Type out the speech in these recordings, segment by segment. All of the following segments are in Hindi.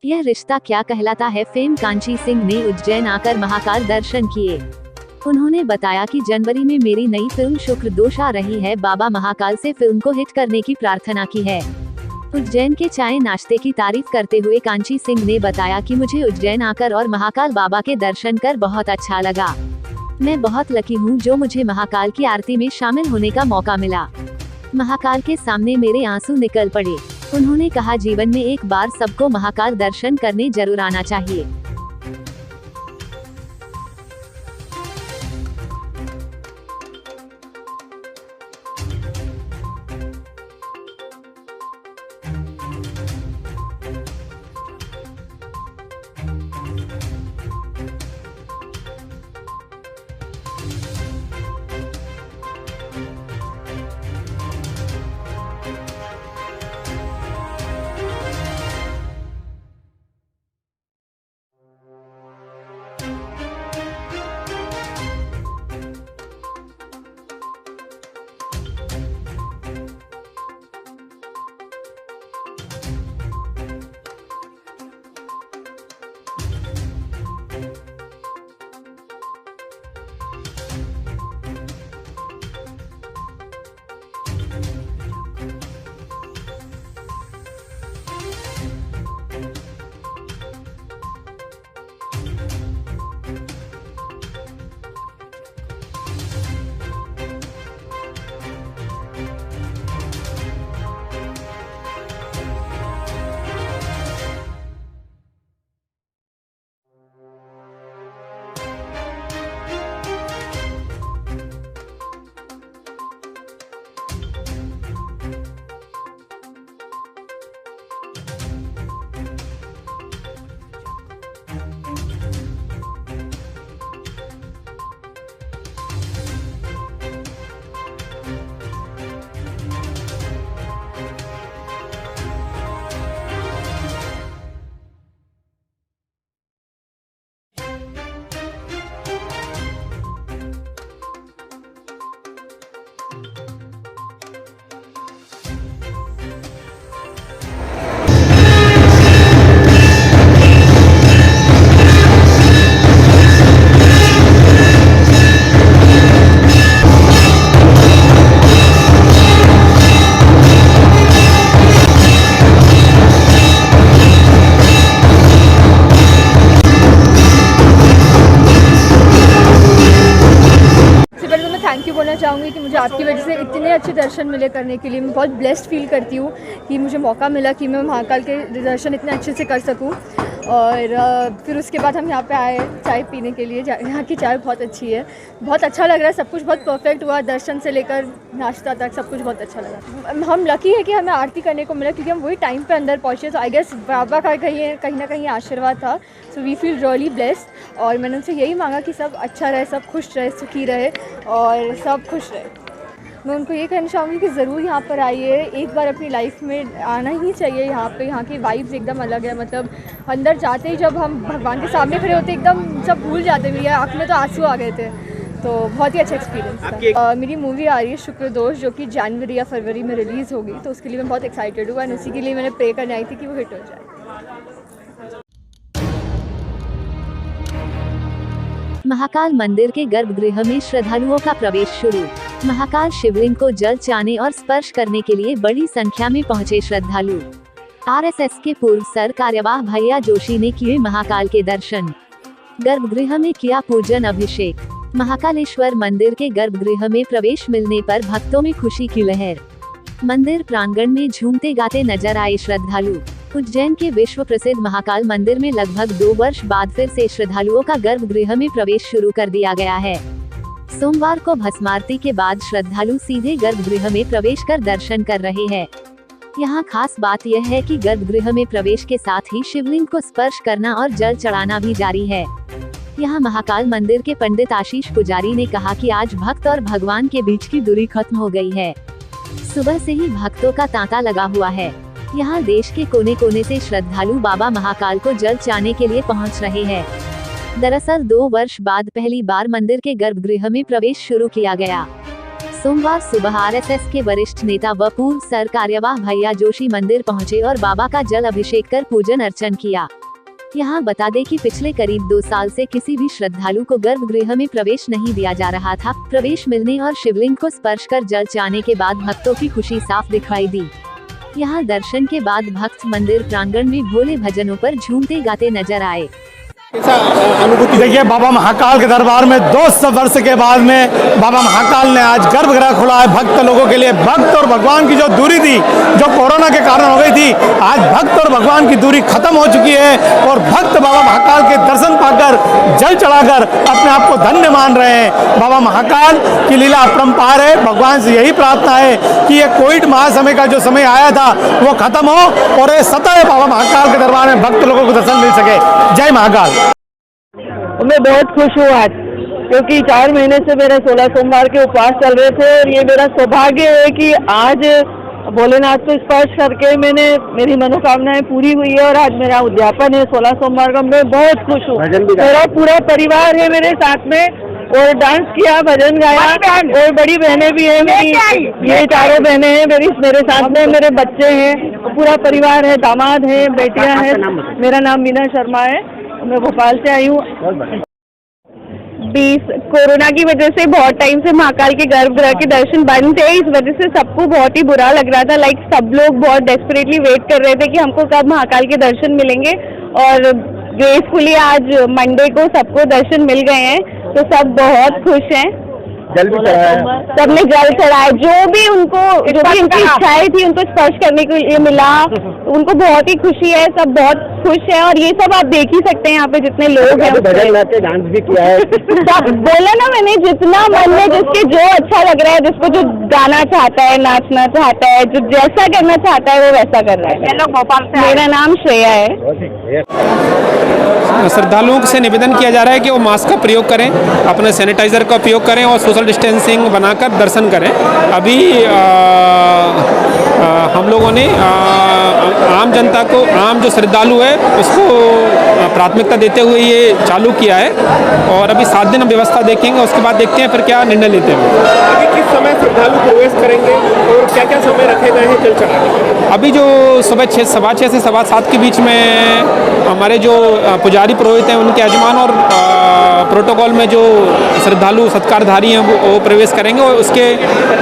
यह रिश्ता क्या कहलाता है। फेम कांची सिंह ने उज्जैन आकर महाकाल दर्शन किए। उन्होंने बताया कि जनवरी में मेरी नई फिल्म शुक्र दोष आ रही है। बाबा महाकाल से फिल्म को हिट करने की प्रार्थना की है। उज्जैन के चाय नाश्ते की तारीफ करते हुए कांची सिंह ने बताया कि मुझे उज्जैन आकर और महाकाल बाबा के दर्शन कर बहुत अच्छा लगा। मैं बहुत लकी हूँ जो मुझे महाकाल की आरती में शामिल होने का मौका मिला। महाकाल के सामने मेरे आंसू निकल पड़े। उन्होंने कहा जीवन में एक बार सबको महाकाल दर्शन करने जरूर आना चाहिए। थैंक यू बोलना चाहूँगी कि मुझे आपकी वजह से इतने अच्छे दर्शन मिले करने के लिए। मैं बहुत ब्लेस्ड फील करती हूँ कि मुझे मौका मिला कि मैं महाकाल के दर्शन इतने अच्छे से कर सकूँ। और फिर उसके बाद हम यहाँ पे आए चाय पीने के लिए। यहाँ की चाय बहुत अच्छी है, बहुत अच्छा लग रहा है। सब कुछ बहुत परफेक्ट हुआ, दर्शन से लेकर नाश्ता तक सब कुछ बहुत अच्छा लगा। हम लकी है कि हमें आरती करने को मिला क्योंकि हम वही टाइम पे अंदर पहुँचे। तो आई गेस बाबा का कहीं ना कहीं आशीर्वाद था। So we feel really blessed. और मैंने उनसे यही मांगा कि सब अच्छा रहे, सब खुश रहे, सुखी रहे और सब खुश रहे। मैं उनको ये कहना चाहूँगी कि ज़रूर यहाँ पर आइए, एक बार अपनी लाइफ में आना ही चाहिए। यहाँ की वाइब्स एकदम अलग है। मतलब अंदर जाते ही जब हम भगवान के सामने खड़े होते एकदम सब भूल जाते। मेरी आँख में तो आंसू आ गए थे। तो बहुत ही अच्छा एक्सपीरियंस था। मेरी मूवी आ रही है शुक्र दोष, जो कि जनवरी या फरवरी में रिलीज़ होगी। तो उसके लिए मैं बहुत एक्साइटेड हूँ एंड उसी के लिए मैंने प्रे करने आई थी कि वो हिट हो जाए। महाकाल मंदिर के गर्भगृह में श्रद्धालुओं का प्रवेश शुरू। महाकाल शिवलिंग को जल चाहने और स्पर्श करने के लिए बड़ी संख्या में पहुंचे श्रद्धालु। आरएसएस के पूर्व सर कार्यवाह भैया जोशी ने किए महाकाल के दर्शन। गर्भगृह में किया पूजन अभिषेक। महाकालेश्वर मंदिर के गर्भगृह में प्रवेश मिलने पर भक्तों में खुशी की लहर। मंदिर प्रांगण में झूमते गाते नजर आए श्रद्धालु। उज्जैन के विश्व प्रसिद्ध महाकाल मंदिर में लगभग 2 वर्ष बाद फिर से श्रद्धालुओं का गर्भगृह में प्रवेश शुरू कर दिया गया है। सोमवार को भस्मारती के बाद श्रद्धालु सीधे गर्भगृह में प्रवेश कर दर्शन कर रहे हैं। यहाँ खास बात यह है कि गर्भगृह में प्रवेश के साथ ही शिवलिंग को स्पर्श करना और जल चढ़ाना भी जारी है। यहाँ महाकाल मंदिर के पंडित आशीष पुजारी ने कहा कि आज भक्त और भगवान के बीच की दूरी खत्म हो गई है। सुबह से ही भक्तों का तांता लगा हुआ है। यहाँ देश के कोने कोने से श्रद्धालु बाबा महाकाल को जल चाहने के लिए पहुँच रहे हैं। दरअसल 2 वर्ष बाद पहली बार मंदिर के गर्भगृह में प्रवेश शुरू किया गया। सोमवार सुबह आरएसएस के वरिष्ठ नेता व पूर्व सर कार्यवाह भैया जोशी मंदिर पहुंचे और बाबा का जल अभिषेक कर पूजन अर्चन किया। यहाँ बता दें कि पिछले करीब 2 साल से किसी भी श्रद्धालु को गर्भगृह में प्रवेश नहीं दिया जा रहा था। प्रवेश मिलने और शिवलिंग को स्पर्श कर जल चाहने के बाद भक्तों की खुशी साफ दिखाई दी। यहाँ दर्शन के बाद भक्त मंदिर प्रांगण में भोले भजनों पर झूमते गाते नजर आए। अनुभूति देखिए, बाबा महाकाल के दरबार में 200 वर्ष के बाद में बाबा महाकाल ने आज गर्भगृह खोला है भक्त लोगों के लिए। भक्त और भगवान की जो दूरी थी, जो कोरोना के कारण हो गई थी, आज भक्त और भगवान की दूरी खत्म हो चुकी है और भक्त बाबा महाकाल के दर्शन पाकर जल चढ़ाकर अपने आप को धन्य मान रहे हैं। बाबा महाकाल की लीला अपरंपार है। भगवान से यही प्रार्थना है कि ये कोविड महासमय का जो समय आया था वो खत्म हो और ये सतत बाबा महाकाल के दरबार में भक्त लोगों को दर्शन मिल सके। जय महाकाल। मैं बहुत खुश हूँ आज, क्योंकि 4 महीने से मेरे 16 सोमवार के उपवास चल रहे थे और ये मेरा सौभाग्य है कि आज भोलेनाथ को स्पर्श करके मेरी मनोकामनाएं पूरी हुई है और आज मेरा उद्यापन है 16 सोमवार का। मैं बहुत खुश हूँ। मेरा पूरा परिवार है मेरे साथ में और डांस किया, भजन गाया और बड़ी बहनें भी हैं मेरी। ये 4 बहनें हैं मेरे साथ में, मेरे बच्चे हैं, पूरा परिवार है, दामाद है, बेटियां हैं। मेरा नाम मीना शर्मा है, मैं भोपाल से आई हूँ। 20 कोरोना की वजह से बहुत टाइम से महाकाल के गर्भगृह के दर्शन बंद थे। इस वजह से सबको बहुत ही बुरा लग रहा था। सब लोग बहुत डेस्परेटली वेट कर रहे थे कि हमको कब महाकाल के दर्शन मिलेंगे और ग्रेसफुली आज मंडे को सबको दर्शन मिल गए हैं, तो सब बहुत खुश हैं। जल भी चढ़ाया, सबने जल चढ़ाया। जो भी उनकी इच्छाएं थी उनको स्पर्श करने के लिए मिला, उनको बहुत ही खुशी है। सब बहुत खुश है और ये सब आप देख ही सकते हैं यहाँ पे जितने लोग हैं। भजन गाते, डांस भी किया है। बोला ना मैंने, जितना मन में जिसके जो अच्छा लग रहा है, जिसको जो गाना चाहता है, नाचना चाहता है, जो जैसा करना चाहता है वो वैसा कर रहा है। भोपाल से मेरा नाम श्रेया है। श्रद्धालुओं से निवेदन किया जा रहा है कि वो मास्क का प्रयोग करें, अपने सैनिटाइजर का उपयोग करें और सोशल डिस्टेंसिंग बनाकर दर्शन करें। अभी हम लोगों ने आम जनता को, आम जो श्रद्धालु है उसको प्राथमिकता देते हुए ये चालू किया है और अभी 7 दिन हम व्यवस्था देखेंगे, उसके बाद देखते हैं फिर क्या निर्णय लेते हैं। अभी किस समय श्रद्धालु प्रवेश करेंगे और क्या क्या समय रखे गए हैं जल चढ़ाने? अभी जो सुबह 6:15 से 7:15 के बीच में हमारे जो पुजारी पुरोहित हैं उनके यजमान और प्रोटोकॉल में जो श्रद्धालु सत्कारधारी हैं वो प्रवेश करेंगे और उसके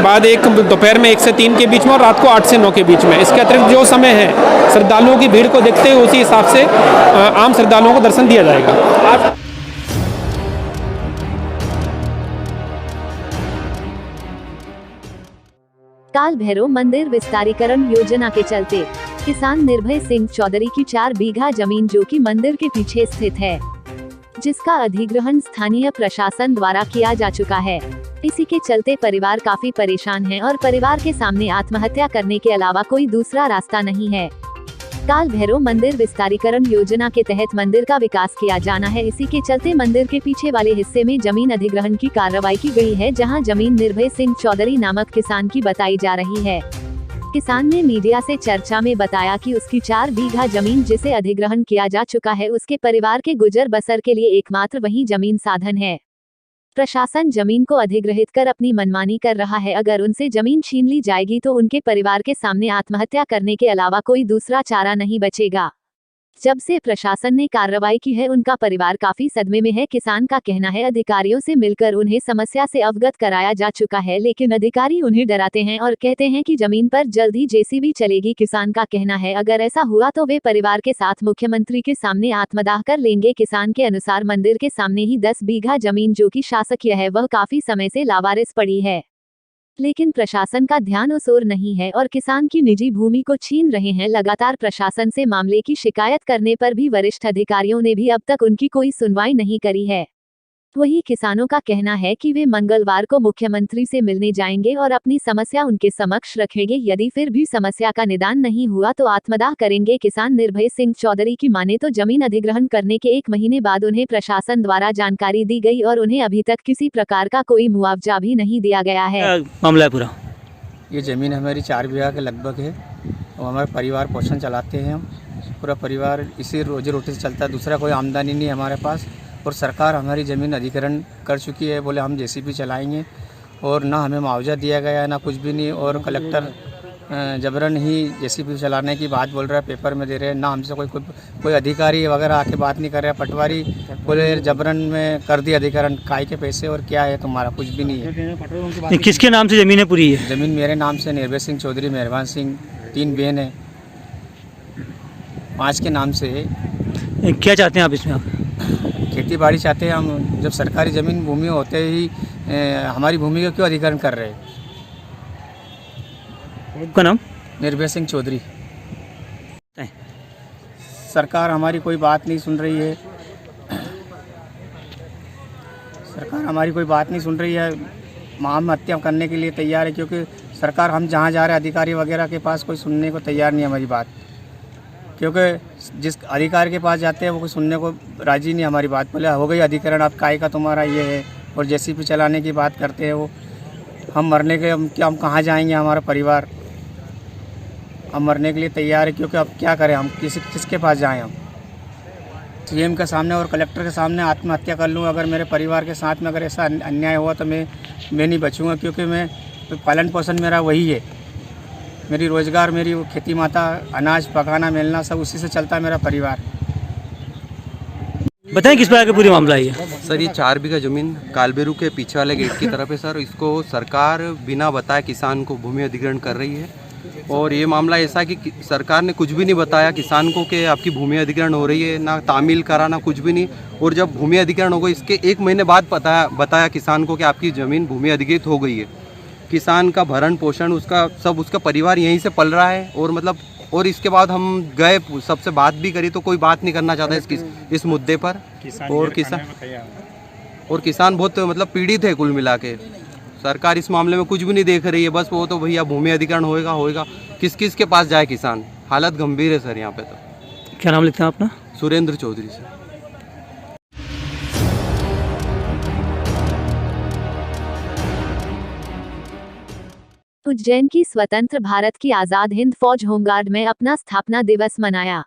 बाद दोपहर में 1 से 3 के बीच में और रात को 8 से 9 के बीच में। इसके अतिरिक्त जो समय है श्रद्धालुओं की भीड़ को देखते हुए उसी हिसाब से आम श्रद्धालुओं को दर्शन दिया जाएगा। काल भैरव मंदिर विस्तारीकरण योजना के चलते किसान निर्भय सिंह चौधरी की 4 बीघा जमीन जो कि मंदिर के पीछे स्थित है, जिसका अधिग्रहण स्थानीय प्रशासन द्वारा किया जा चुका है। इसी के चलते परिवार काफी परेशान है और परिवार के सामने आत्महत्या करने के अलावा कोई दूसरा रास्ता नहीं है। काल भैरव मंदिर विस्तारीकरण योजना के तहत मंदिर का विकास किया जाना है। इसी के चलते मंदिर के पीछे वाले हिस्से में जमीन अधिग्रहण की कार्रवाई की गई है, जहां जमीन निर्भय सिंह चौधरी नामक किसान की बताई जा रही है। किसान ने मीडिया से चर्चा में बताया कि उसकी 4 बीघा जमीन जिसे अधिग्रहण किया जा चुका है, उसके परिवार के गुजर बसर के लिए एकमात्र वही जमीन साधन है। प्रशासन जमीन को अधिग्रहित कर अपनी मनमानी कर रहा है। अगर उनसे जमीन छीन ली जाएगी तो उनके परिवार के सामने आत्महत्या करने के अलावा कोई दूसरा चारा नहीं बचेगा। जब से प्रशासन ने कार्रवाई की है, उनका परिवार काफी सदमे में है। किसान का कहना है अधिकारियों से मिलकर उन्हें समस्या से अवगत कराया जा चुका है, लेकिन अधिकारी उन्हें डराते हैं और कहते हैं कि जमीन पर जल्द ही जेसीबी चलेगी। किसान का कहना है अगर ऐसा हुआ तो वे परिवार के साथ मुख्यमंत्री के सामने आत्मदाह कर लेंगे। किसान के अनुसार मंदिर के सामने ही 10 बीघा जमीन जो कि शासकीय है वह काफी समय से लावारिस पड़ी है, लेकिन प्रशासन का ध्यान उस ओर नहीं है और किसान की निजी भूमि को छीन रहे हैं। लगातार प्रशासन से मामले की शिकायत करने पर भी वरिष्ठ अधिकारियों ने भी अब तक उनकी कोई सुनवाई नहीं करी है। वही किसानों का कहना है कि वे मंगलवार को मुख्यमंत्री से मिलने जाएंगे और अपनी समस्या उनके समक्ष रखेंगे। यदि फिर भी समस्या का निदान नहीं हुआ तो आत्मदाह करेंगे। किसान निर्भय सिंह चौधरी की माने तो जमीन अधिग्रहण करने के 1 महीने बाद उन्हें प्रशासन द्वारा जानकारी दी गई और उन्हें अभी तक किसी प्रकार का कोई मुआवजा भी नहीं दिया गया है। मामला पूरा ये ज़मीन हमारी 4 बीघा के लगभग है और हमारे परिवार पोषण चलाते हैं। हम पूरा परिवार इसी रोजी रोटी से चलता है, दूसरा कोई आमदनी नहीं है हमारे पास। और सरकार हमारी ज़मीन अधिग्रहण कर चुकी है, बोले हम जेसीबी चलाएंगे और ना हमें मुआवजा दिया गया ना कुछ भी नहीं। और कलेक्टर जबरन ही जेसीबी चलाने की बात बोल रहा है, पेपर में दे रहे हैं, ना हमसे कोई अधिकारी वगैरह आके बात नहीं कर रहा है। पटवारी बोले जबरन में कर दिया अधिकरण, काय के पैसे और क्या है तुम्हारा, कुछ भी नहीं है। किसके नाम से ज़मीन है पूरी है? ज़मीन मेरे नाम से, निर्भय सिंह चौधरी, मेहरबान सिंह, 3 बहन है, 5 के नाम से है। क्या चाहते हैं आप इसमें? आप खेती बाड़ी चाहते हैं हम। जब सरकारी ज़मीन भूमि होते ही हमारी भूमि का क्यों अधिकरण कर रहे हैं? आपका नाम? निर्भय सिंह चौधरी। सरकार हमारी कोई बात नहीं सुन रही है, सरकार हमारी कोई बात नहीं सुन रही है। हम हत्या करने के लिए तैयार है, क्योंकि सरकार हम जहाँ जा रहे हैं अधिकारी वगैरह के पास कोई सुनने को तैयार नहीं है हमारी बात। क्योंकि जिस अधिकारी के पास जाते हैं वो कोई सुनने को राजी नहीं हमारी बात। बोले हो गई अधिकरण, आप काय का तुम्हारा ये है, और जेसीबी चलाने की बात करते हैं वो। हम मरने के हम कहाँ जाएंगे? हमारा परिवार हम मरने के लिए तैयार है, क्योंकि अब क्या करें हम, किसके पास जाएं हम? सीएम के सामने और कलेक्टर के सामने आत्महत्या कर लूँ अगर मेरे परिवार के साथ में अगर ऐसा अन्याय हुआ तो मैं नहीं बचूँगा, क्योंकि मैं पालन पोषण मेरा वही है। मेरी रोज़गार, मेरी वो खेती माता, अनाज पकाना मिलना सब उसी से चलता है मेरा परिवार। बताएं किस प्रकार का पूरी मामला है ये? सर, ये 4 बीघा ज़मीन कालबेरू के पीछे वाले गेट की तरफ है सर। इसको सरकार बिना बताए किसान को भूमि अधिग्रहण कर रही है। और ये मामला ऐसा है कि सरकार ने कुछ भी नहीं बताया किसान को कि आपकी भूमि अधिग्रहण हो रही है, ना तामील करा, ना कुछ भी नहीं। और जब भूमि अधिग्रहण हो गई, इसके 1 महीने बाद बताया किसान को कि आपकी ज़मीन भूमि अधिग्रहित हो गई है। किसान का भरण पोषण उसका परिवार यहीं से पल रहा है। और मतलब और इसके बाद हम गए, सबसे बात भी करी तो कोई बात नहीं करना चाहता इस मुद्दे पर। और किसान बहुत मतलब पीड़ित है कुल मिला के। सरकार इस मामले में कुछ भी नहीं देख रही है, बस वो तो भैया भूमि अधिग्रहण होएगा। किस के पास जाए किसान? हालत गंभीर है सर यहाँ पे तो। क्या नाम लिखते हैं अपना? सुरेंद्र चौधरी सर। उज्जैन की स्वतंत्र भारत की आजाद हिंद फौज होमगार्ड में अपना स्थापना दिवस मनाया,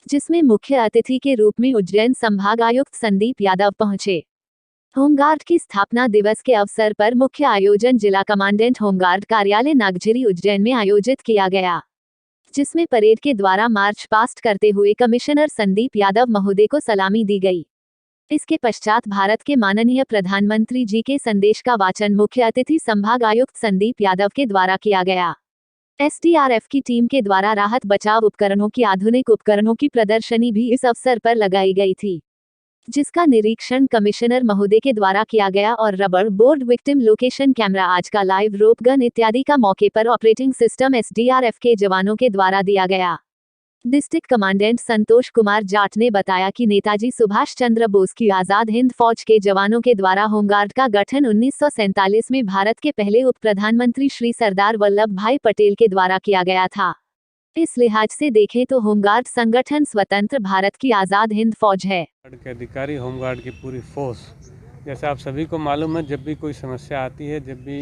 जिसमें मुख्य अतिथि के रूप में उज्जैन संभाग आयुक्त संदीप यादव पहुंचे। होमगार्ड की स्थापना दिवस के अवसर पर मुख्य आयोजन जिला कमांडेंट होमगार्ड कार्यालय नागझिरी उज्जैन में आयोजित किया गया, जिसमें परेड के द्वारा मार्च पास्ट करते हुए कमिश्नर संदीप यादव महोदय को सलामी दी गई। इसके पश्चात भारत के माननीय प्रधानमंत्री जी के संदेश का वाचन मुख्य अतिथि संभाग आयुक्त संदीप यादव के द्वारा किया गया। एसडीआरएफ की टीम के द्वारा राहत बचाव उपकरणों की आधुनिक उपकरणों की प्रदर्शनी भी इस अवसर पर लगाई गई थी, जिसका निरीक्षण कमिश्नर महोदय के द्वारा किया गया। और rubber board, victim location camera, आज का लाइव रोप गन इत्यादि का मौके पर ऑपरेटिंग सिस्टम एसडीआरएफ के जवानों के द्वारा दिया गया। डिस्ट्रिक्ट कमांडेंट संतोष कुमार जाट ने बताया कि नेताजी सुभाष चंद्र बोस की आजाद हिंद फौज के जवानों के द्वारा होमगार्ड का गठन 1947 में भारत के पहले उप प्रधानमंत्री श्री सरदार वल्लभ भाई पटेल के द्वारा किया गया था। इस लिहाज से देखें तो होमगार्ड संगठन स्वतंत्र भारत की आजाद हिंद फौज है। के अधिकारी, होमगार्ड की पूरी फोर्स, जैसे आप सभी को मालूम है, जब भी कोई समस्या आती है, जब भी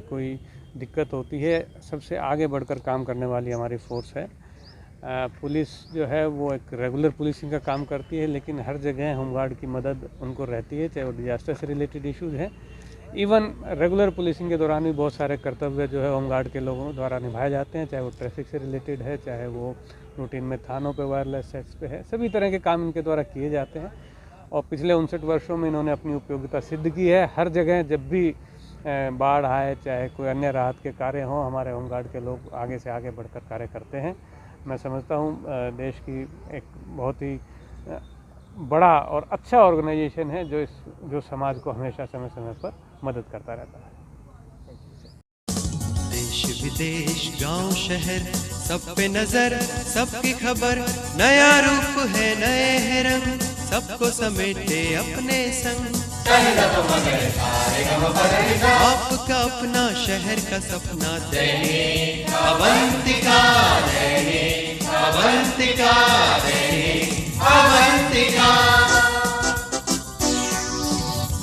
कोई दिक्कत होती है, सबसे आगे बढ़कर काम करने वाली हमारी फोर्स है। पुलिस जो है वो एक रेगुलर पुलिसिंग का काम करती है, लेकिन हर जगह होमगार्ड की मदद उनको रहती है, चाहे वो डिजास्टर से रिलेटेड इश्यूज़ हैं। इवन रेगुलर पुलिसिंग के दौरान भी बहुत सारे कर्तव्य जो है होमगार्ड के लोगों द्वारा निभाए जाते हैं, चाहे वो ट्रैफिक से रिलेटेड है, चाहे वो रूटीन में थानों पे वायरलेस सेट्स पे है। सभी तरह के काम इनके द्वारा किए जाते हैं और पिछले 59 वर्षों में इन्होंने अपनी उपयोगिता सिद्ध की है। हर जगह जब भी बाढ़ आए, चाहे कोई अन्य राहत के कार्य हों, हमारे होमगार्ड के लोग आगे से आगे बढ़कर कार्य करते हैं। मैं समझता हूँ देश की एक बहुत ही बड़ा और अच्छा ऑर्गेनाइजेशन है जो समाज को हमेशा समय समय पर मदद करता रहता है। देश विदेश, गांव शहर, सब पे नजर, सबकी खबर, नया रूप है, नए है रंग, सबको समेटे अपने संग। आपका अपना शहर का सपना, दैनिक अवंतिका, दैनिक अवंतिका, दैनिक अवंतिका।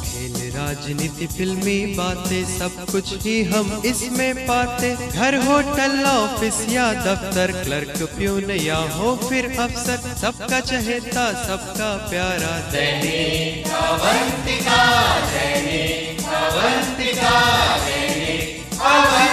खेल राज राजनीति फिल्मी बातें सब कुछ ही हम इसमें पाते। घर होटल ऑफिस या दफ्तर, क्लर्क प्यून या हो फिर अफसर, सबका चहेता सबका प्यारा दैनिक अवंतिका, दैनिक अवंतिका, दैनिक अवंतिका।